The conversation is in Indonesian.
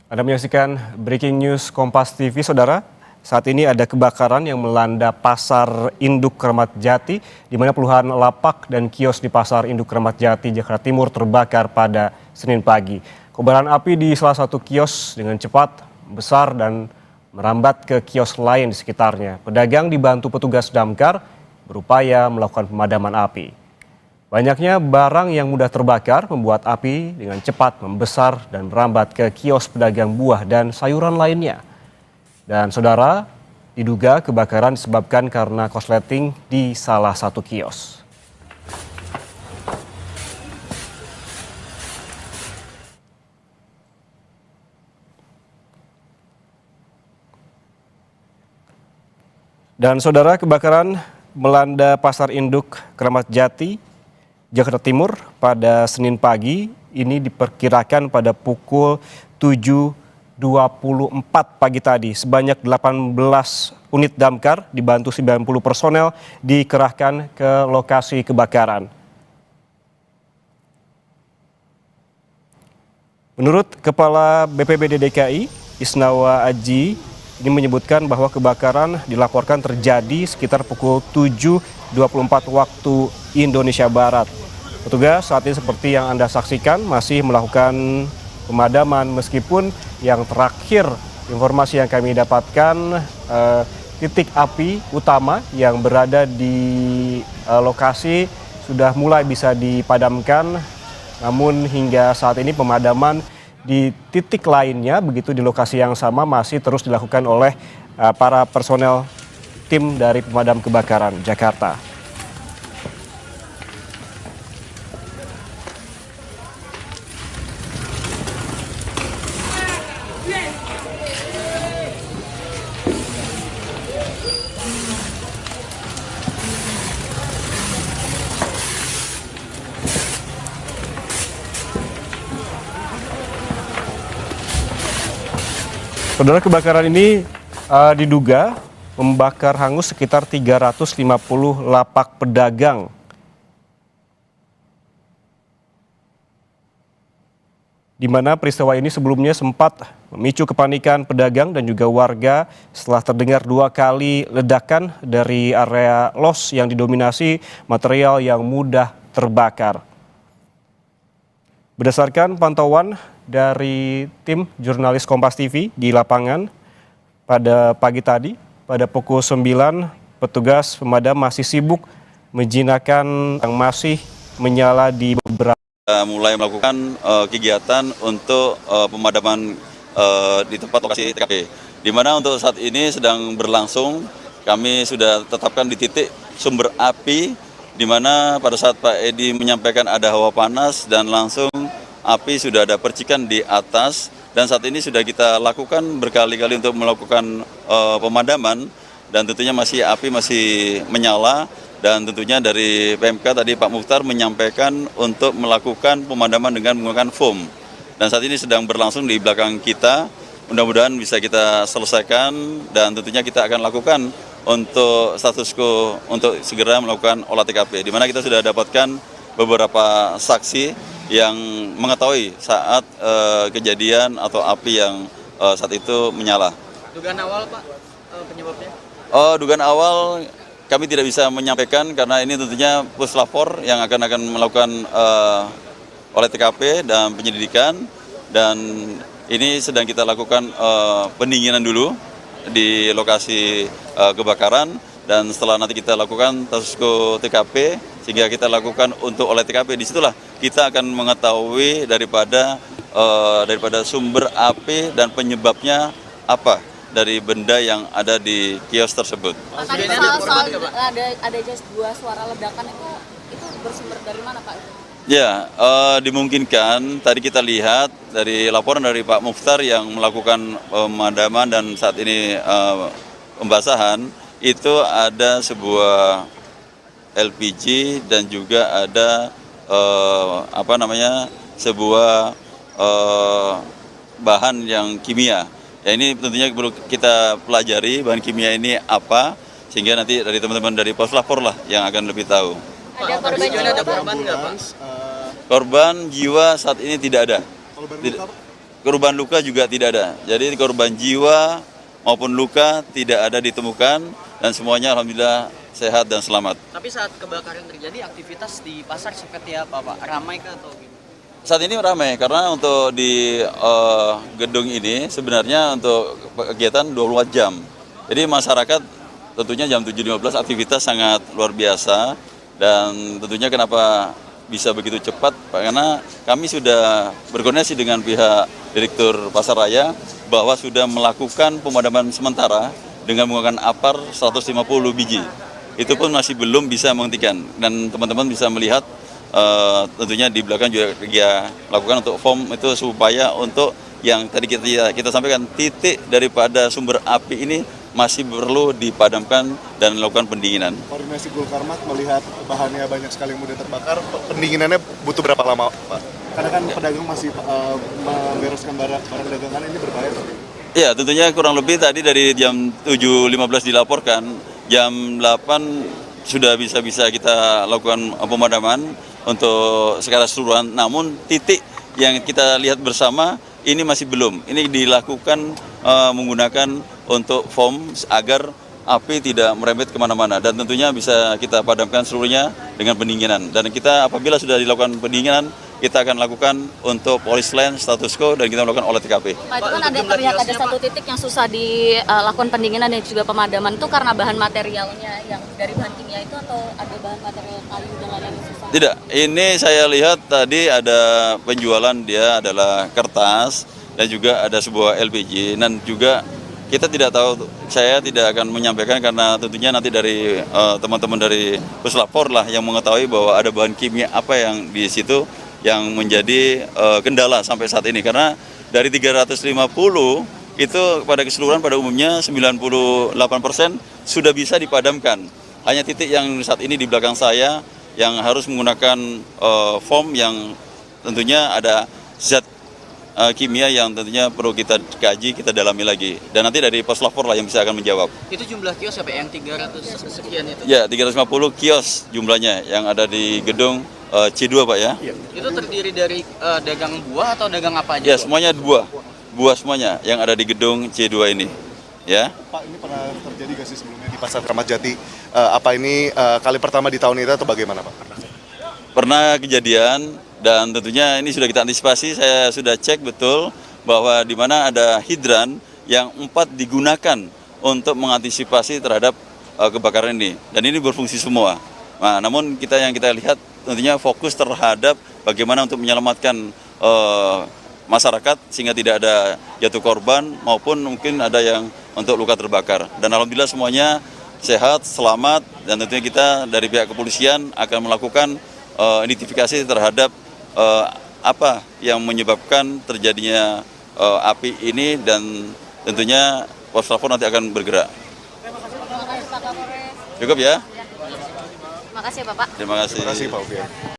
Anda menyaksikan Breaking News Kompas TV, Saudara. Saat ini ada kebakaran yang melanda Pasar Induk Kramat Jati, di mana puluhan lapak dan kios di Pasar Induk Kramat Jati, Jakarta Timur terbakar pada Senin pagi. Kobaran api di salah satu kios dengan cepat besar dan merambat ke kios lain di sekitarnya. Pedagang dibantu petugas damkar berupaya melakukan pemadaman api. Banyaknya barang yang mudah terbakar membuat api dengan cepat membesar dan merambat ke kios pedagang buah dan sayuran lainnya. Dan saudara, diduga kebakaran disebabkan karena korsleting di salah satu kios. Dan saudara, kebakaran melanda Pasar Induk Kramat Jati, Jakarta Timur pada Senin pagi. Ini diperkirakan pada pukul 7.24 pagi tadi. Sebanyak 18 unit damkar dibantu 90 personel dikerahkan ke lokasi kebakaran. Menurut Kepala BPBD DKI, Isnawa Aji, ini menyebutkan bahwa kebakaran dilaporkan terjadi sekitar pukul 7.24 waktu Indonesia Barat. Petugas saat ini seperti yang Anda saksikan masih melakukan pemadaman, meskipun yang terakhir informasi yang kami dapatkan titik api utama yang berada di lokasi sudah mulai bisa dipadamkan, namun hingga saat ini pemadaman di titik lainnya, begitu di lokasi yang sama, masih terus dilakukan oleh para personel tim dari pemadam kebakaran Jakarta. Saudara, kebakaran ini diduga membakar hangus sekitar 350 lapak pedagang. Di mana peristiwa ini sebelumnya sempat memicu kepanikan pedagang dan juga warga setelah terdengar 2 kali ledakan dari area los yang didominasi material yang mudah terbakar. Berdasarkan pantauan dari tim jurnalis Kompas TV di lapangan pada pagi tadi, pada pukul 9, petugas pemadam masih sibuk menjinakkan yang masih menyala di beberapa. Mulai melakukan kegiatan untuk pemadaman di tempat lokasi TKP, di mana untuk saat ini sedang berlangsung. Kami sudah tetapkan di titik sumber api, di mana pada saat Pak Edi menyampaikan ada hawa panas dan langsung api sudah ada percikan di atas, dan saat ini sudah kita lakukan berkali-kali untuk melakukan pemadaman, dan tentunya api masih menyala, dan tentunya dari PMK tadi Pak Mukhtar menyampaikan untuk melakukan pemadaman dengan menggunakan foam, dan saat ini sedang berlangsung di belakang kita. Mudah-mudahan bisa kita selesaikan, dan tentunya kita akan lakukan untuk status quo untuk segera melakukan olah TKP, di mana kita sudah dapatkan beberapa saksi yang mengetahui saat kejadian atau api yang saat itu menyala. Dugaan awal, Pak, penyebabnya? Dugaan awal kami tidak bisa menyampaikan karena ini tentunya puslapor yang akan melakukan olah TKP dan penyelidikan, dan ini sedang kita lakukan pendinginan dulu di lokasi kebakaran, dan setelah nanti kita lakukan status TKP sehingga kita lakukan untuk olah TKP, disitulah kita akan mengetahui daripada sumber api dan penyebabnya apa dari benda yang ada di kios tersebut. Tadi soal ada dua suara ledakan itu bersumber dari mana, Pak? Ya, dimungkinkan tadi kita lihat dari laporan dari Pak Mukhtar yang melakukan pemadaman dan saat ini pembasahan, itu ada sebuah LPG dan juga ada sebuah bahan yang kimia. Ya, ini tentunya perlu kita pelajari bahan kimia ini apa, sehingga nanti dari teman-teman dari Puslapor lah yang akan lebih tahu. Ada korban jiwa, ada korban nggak, Pak? Korban jiwa saat ini tidak ada. korban luka juga tidak ada. Jadi korban jiwa maupun luka tidak ada ditemukan dan semuanya alhamdulillah sehat dan selamat. Tapi saat kebakaran terjadi, aktivitas di pasar seperti apa Pak? Ramai kah atau gitu? Saat ini ramai karena untuk di gedung ini sebenarnya untuk kegiatan 24 jam. Jadi masyarakat tentunya jam 7.15 aktivitas sangat luar biasa dan tentunya kenapa bisa begitu cepat karena kami sudah berkoordinasi dengan pihak Direktur Pasar Raya bahwa sudah melakukan pemadaman sementara dengan menggunakan APAR 150 biji. Itu pun masih belum bisa menghentikan dan teman-teman bisa melihat tentunya di belakang juga dia lakukan untuk foam itu supaya untuk yang tadi kita sampaikan titik daripada sumber api ini masih perlu dipadamkan dan melakukan pendinginan. Koordinasi Gulkarmat melihat bahannya banyak sekali yang mudah terbakar, pendinginannya butuh berapa lama, Pak? Karena kan pedagang masih membereskan barang dagangan ini berbahaya. Ya, tentunya kurang lebih tadi dari jam 7.15 dilaporkan, jam 8 sudah bisa kita lakukan pemadaman untuk secara keseluruhan. Namun titik yang kita lihat bersama ini masih belum. Ini dilakukan menggunakan untuk foam agar api tidak merembet kemana-mana dan tentunya bisa kita padamkan seluruhnya dengan pendinginan. Dan kita apabila sudah dilakukan pendinginan, kita akan lakukan untuk polis line status quo dan kita melakukan olah TKP. Pak, itu kan terlihat ada satu titik yang susah dilakukan pendinginan dan juga pemadaman itu karena bahan materialnya yang dari bahan kimia itu atau ada bahan material kayu dan lain-lain yang susah? Tidak, ini saya lihat tadi ada penjualan dia adalah kertas dan juga ada sebuah LPG dan juga kita tidak tahu, saya tidak akan menyampaikan karena tentunya nanti dari teman-teman dari Puslapor lah yang mengetahui bahwa ada bahan kimia apa yang di situ yang menjadi kendala sampai saat ini karena dari 350 itu pada keseluruhan pada umumnya 98% sudah bisa dipadamkan. Hanya titik yang saat ini di belakang saya yang harus menggunakan foam yang tentunya ada zat kimia yang tentunya perlu kita kaji, kita dalami lagi. Dan nanti dari Puslapor lah yang bisa akan menjawab. Itu jumlah kios apa yang 300 sekian itu? Ya, 350 kios jumlahnya yang ada di gedung C2 Pak ya. Itu terdiri dari dagang buah atau dagang apa aja? Ya, semuanya buah semuanya yang ada di gedung C2 ini. Ya. Pak, ini pernah terjadi nggak sih sebelumnya di Pasar Kramat Jati? Apa ini kali pertama di tahun ini atau bagaimana, Pak? Pernah kejadian dan tentunya ini sudah kita antisipasi. Saya sudah cek betul bahwa di mana ada hidran yang 4 digunakan untuk mengantisipasi terhadap kebakaran ini dan ini berfungsi semua. Nah, namun yang kita lihat tentunya fokus terhadap bagaimana untuk menyelamatkan masyarakat sehingga tidak ada jatuh korban maupun mungkin ada yang untuk luka terbakar. Dan alhamdulillah semuanya sehat, selamat dan tentunya kita dari pihak kepolisian akan melakukan identifikasi terhadap apa yang menyebabkan terjadinya api ini dan tentunya Puslapor nanti akan bergerak. Terima kasih Pak Kapolres. Cukup ya? Terima kasih Bapak. Terima kasih. Terima kasih, Pak Upian.